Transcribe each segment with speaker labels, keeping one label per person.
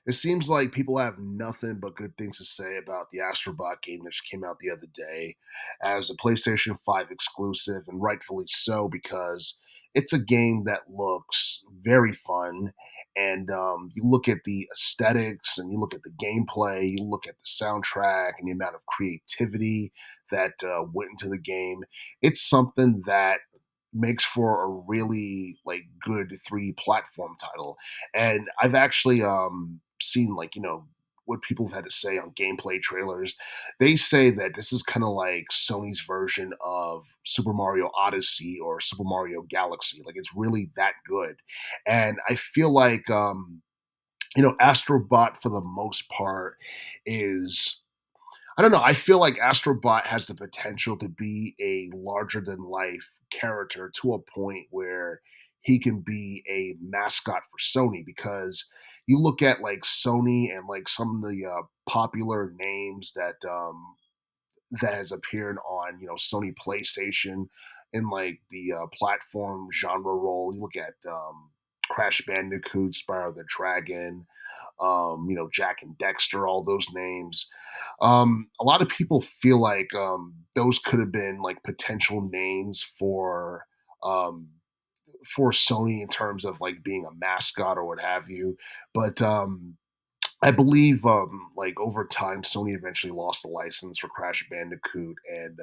Speaker 1: It seems like people have nothing but good things to say about the Astrobot game that just came out the other day as a PlayStation 5 exclusive, and rightfully so because it's a game that looks very fun. And you look at the aesthetics and you look at the gameplay, you look at the soundtrack and the amount of creativity that went into the game. It's something that makes for a really like good 3D platform title. And I've actually seen like what people have had to say on gameplay trailers. They say that this is kind of like Sony's version of Super Mario Odyssey or Super Mario Galaxy. Like it's really that good. And I feel like Astrobot for the most part is, I don't know. I feel like Astrobot has the potential to be a larger than life character to a point where he can be a mascot for Sony, because you look at like Sony and like some of the popular names that has appeared on Sony PlayStation in like the platform genre role. You look at Crash Bandicoot, Spyro the Dragon, Jack and Dexter, all those names. A lot of people feel like those could have been like potential names um, for Sony in terms of like being a mascot or what have you. But I believe, like over time, Sony eventually lost the license for Crash Bandicoot and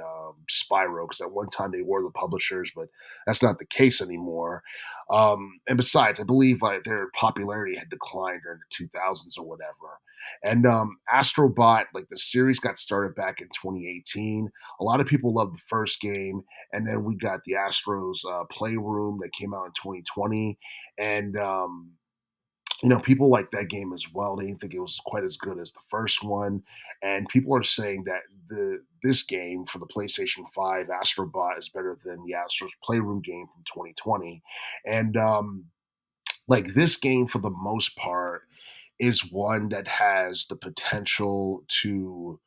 Speaker 1: Spyro, because at one time they were the publishers, but that's not the case anymore. And besides, I believe their popularity had declined during the 2000s or whatever. And Astrobot, like the series, got started back in 2018. A lot of people loved the first game, and then we got the Astro's Playroom that came out in 2020, and people like that game as well. They didn't think it was quite as good as the first one, and people are saying that this game for the PlayStation 5, Astrobot, is better than the Astro's Playroom game from 2020. And like this game, for the most part, is one that has the potential to,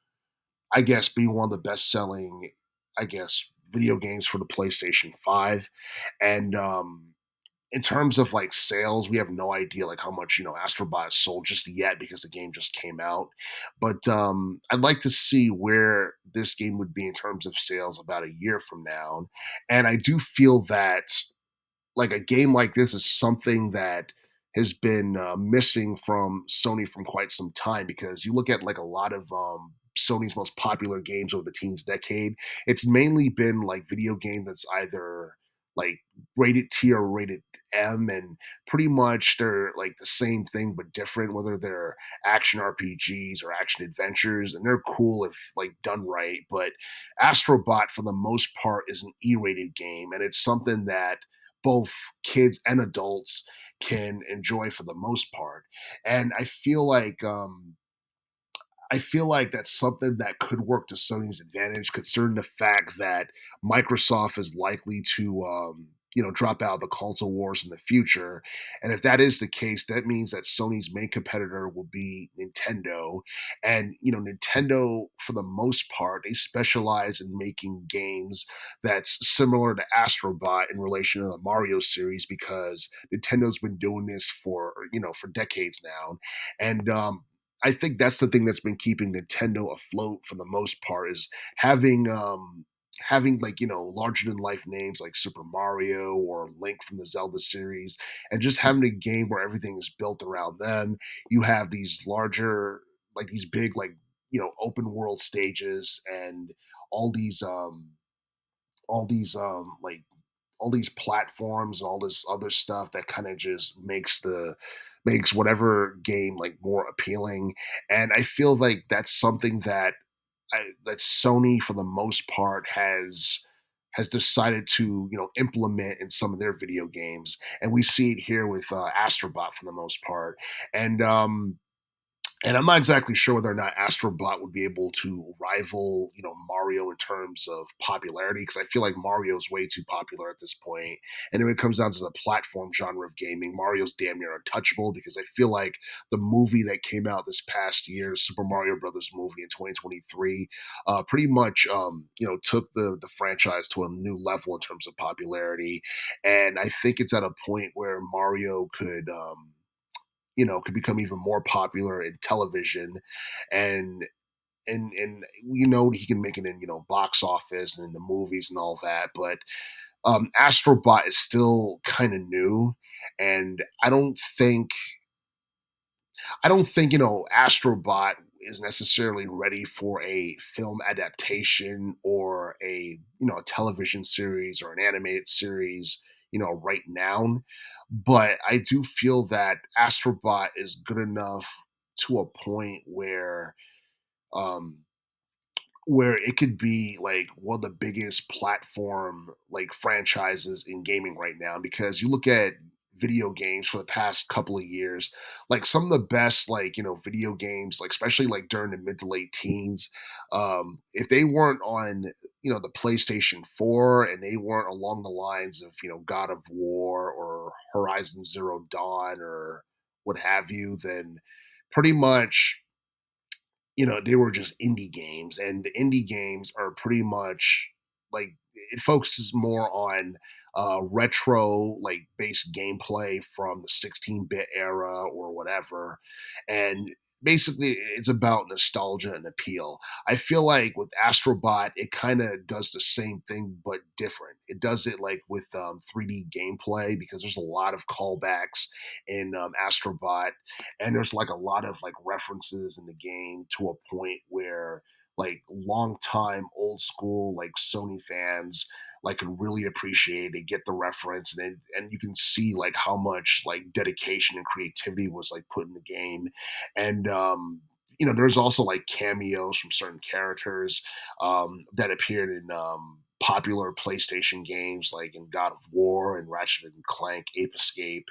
Speaker 1: I guess, be one of the best selling, I guess, video games for the PlayStation 5. And in terms of like sales, we have no idea like how much Astrobot is sold just yet because the game just came out. But I'd like to see where this game would be in terms of sales about a year from now. And I do feel that like a game like this is something that has been missing from Sony from quite some time, because you look at like a lot of Sony's most popular games over the teens decade, it's mainly been like video game that's either like rated T or rated M, and pretty much they're like the same thing but different, whether they're action RPGs or action adventures, and they're cool if like done right. But Astrobot, for the most part, is an E-rated game, and it's something that both kids and adults can enjoy for the most part. And I feel like that's something that could work to Sony's advantage, considering the fact that Microsoft is likely to, drop out of the console wars in the future. And if that is the case, that means that Sony's main competitor will be Nintendo. And, Nintendo, for the most part, they specialize in making games that's similar to Astrobot in relation to the Mario series, because Nintendo's been doing this for decades now. And I think that's the thing that's been keeping Nintendo afloat for the most part, is having like larger than life names like Super Mario or Link from the Zelda series, and just having a game where everything is built around them. You have these larger, like these big, like open world stages, and all these um all these like all these platforms and all this other stuff that kind of just makes whatever game like more appealing. And I feel like that's something that Sony, for the most part, has decided to implement in some of their video games, and we see it here with Astrobot for the most part. And and I'm not exactly sure whether or not Astrobot would be able to rival, Mario in terms of popularity, because I feel like Mario's way too popular at this point. And when it comes down to the platform genre of gaming, Mario's damn near untouchable, because I feel like the movie that came out this past year, Super Mario Brothers movie in 2023, pretty much, took the franchise to a new level in terms of popularity. And I think it's at a point where Mario could, could become even more popular in television, and he can make it in box office and in the movies and all that. But Astrobot is still kind of new, and I don't think Astrobot is necessarily ready for a film adaptation or a television series or an animated series right now. But I do feel that Astrobot is good enough to a point um where it could be like one of the biggest platform like franchises in gaming right now, because you look at video games for the past couple of years, like some of the best like video games, like especially like during the mid to late teens, if they weren't on the PlayStation 4 and they weren't along the lines of God of War or Horizon Zero Dawn or what have you, then pretty much they were just indie games, and the indie games are pretty much like it focuses more on retro like based gameplay from the 16-bit era or whatever, and basically it's about nostalgia and appeal. I feel like with Astrobot it kind of does the same thing but different. It does it like with 3D gameplay, because there's a lot of callbacks in Astrobot, and there's like a lot of like references in the game to a point where like long time old school like Sony fans like can really appreciate it, get the reference, and you can see like how much like dedication and creativity was like put in the game. And there's also like cameos from certain characters that appeared in popular PlayStation games like in God of War and Ratchet and Clank Ape Escape,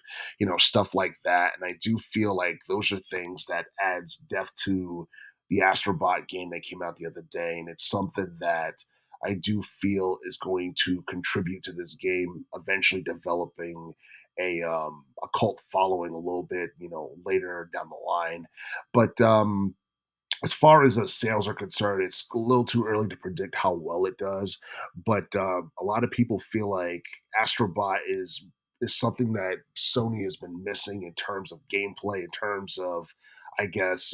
Speaker 1: stuff like that. And I do feel like those are things that adds depth to the Astrobot game that came out the other day, and it's something that I do feel is going to contribute to this game eventually developing a cult following a little bit, later down the line. But as far as the sales are concerned, it's a little too early to predict how well it does. But a lot of people feel like Astrobot is something that Sony has been missing in terms of gameplay, in terms of, I guess,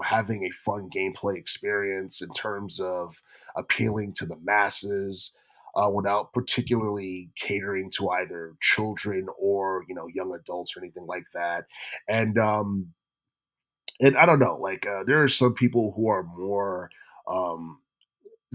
Speaker 1: having a fun gameplay experience, in terms of appealing to the masses. Without particularly catering to either children or young adults or anything like that, and I don't know, like there are some people who are more um,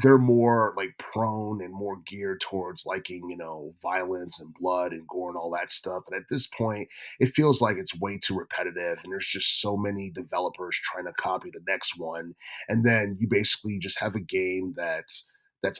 Speaker 1: they're more like prone and more geared towards liking, violence and blood and gore and all that stuff. But at this point, it feels like it's way too repetitive. And there's just so many developers trying to copy the next one. And then you basically just have a game that's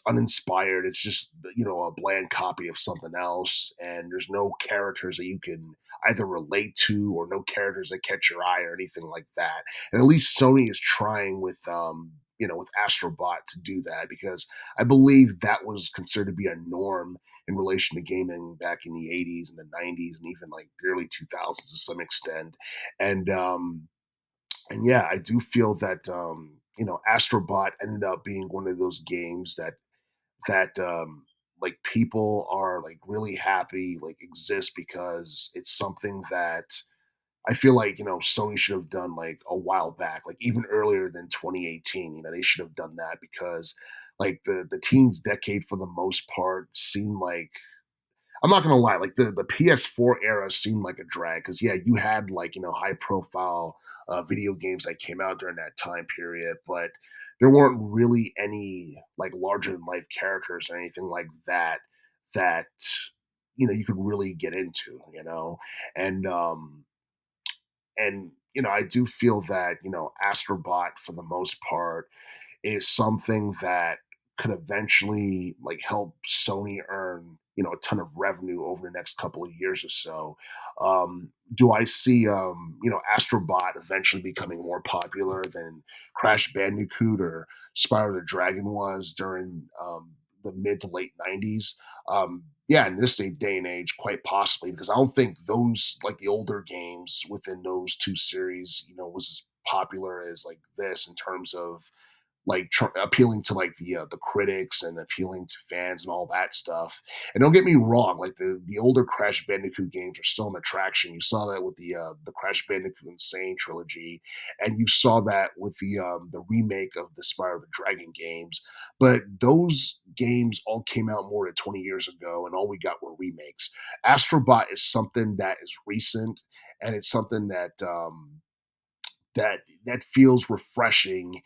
Speaker 1: uninspired. It's just, a bland copy of something else. And there's no characters that you can either relate to or no characters that catch your eye or anything like that. And at least Sony is trying with Astrobot to do that, because I believe that was considered to be a norm in relation to gaming back in the 80s and the 90s and even like the early 2000s to some extent. And and yeah, I do feel that Astrobot ended up being one of those games that like people are like really happy like exists, because it's something that I feel like, Sony should have done like a while back, like even earlier than 2018. They should have done that, because like the teens decade for the most part seemed like, I'm not gonna lie, like the PS4 era seemed like a drag, because yeah, you had like high profile video games that came out during that time period, but there weren't really any like larger than life characters or anything like that you could really get into, and I do feel that Astrobot for the most part is something that could eventually like help Sony earn a ton of revenue over the next couple of years or so. Do I see Astrobot eventually becoming more popular than Crash Bandicoot or Spyro the Dragon was during the mid to late 90s? Yeah, in this day and age, quite possibly, because I don't think those like the older games within those two series, was as popular as like this in terms of like appealing to like the critics and appealing to fans and all that stuff. And don't get me wrong, like the older Crash Bandicoot games are still an attraction. You saw that with the Crash Bandicoot Insane trilogy, and you saw that with the remake of the Spyro the Dragon games. But those games all came out more than 20 years ago, and all we got were remakes. Astrobot is something that is recent, and it's something that feels refreshing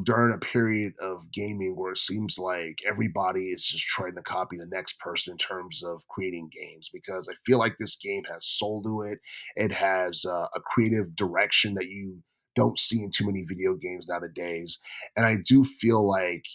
Speaker 1: during a period of gaming where it seems like everybody is just trying to copy the next person in terms of creating games, because I feel like this game has soul to it. It has a creative direction that you don't see in too many video games nowadays. And I do feel like,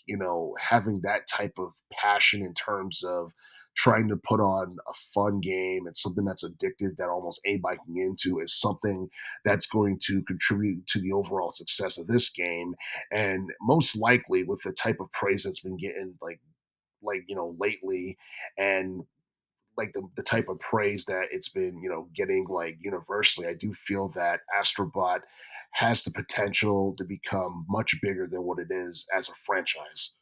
Speaker 1: having that type of passion in terms of trying to put on a fun game and something that's addictive that almost anybody can get into is something that's going to contribute to the overall success of this game. And most likely, with the type of praise that's been getting lately, and like the type of praise that it's been getting like universally, I do feel that Astrobot has the potential to become much bigger than what it is as a franchise.